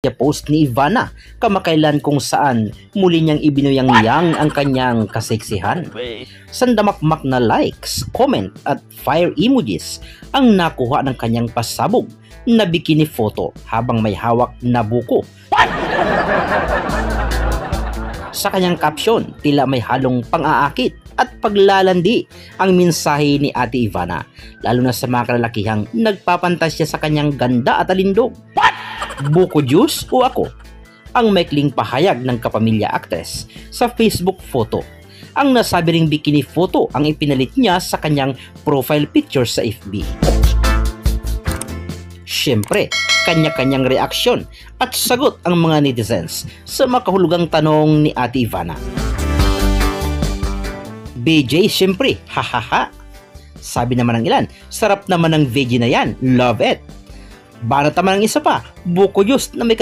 Post ni Ivana kamakailan kung saan muli niyang ibinuyang-yang ang kanyang kaseksihan. Sandamakmak na likes, comment at fire emojis ang nakuha ng kanyang pasabog na bikini photo habang may hawak na buko. Sa kanyang caption, tila may halong pang-aakit at paglalandi ang mensahe ni Ate Ivana, lalo na sa mga kalalakihang nagpapantasya sa kanyang ganda at alindog. Buko juice o ako? Ang maikling pahayag ng kapamilya actress sa Facebook photo. Ang nasabi ring bikini photo ang ipinalit niya sa kanyang profile picture sa FB. Siyempre, kanya-kanyang reaksyon at sagot ang mga netizens sa makahulugang tanong ni Ate Ivana. BJ, siyempre, hahaha. Sabi naman ng ilan, sarap naman ng veggie na yan, love it. Banat naman ang isa pa, buko juice na may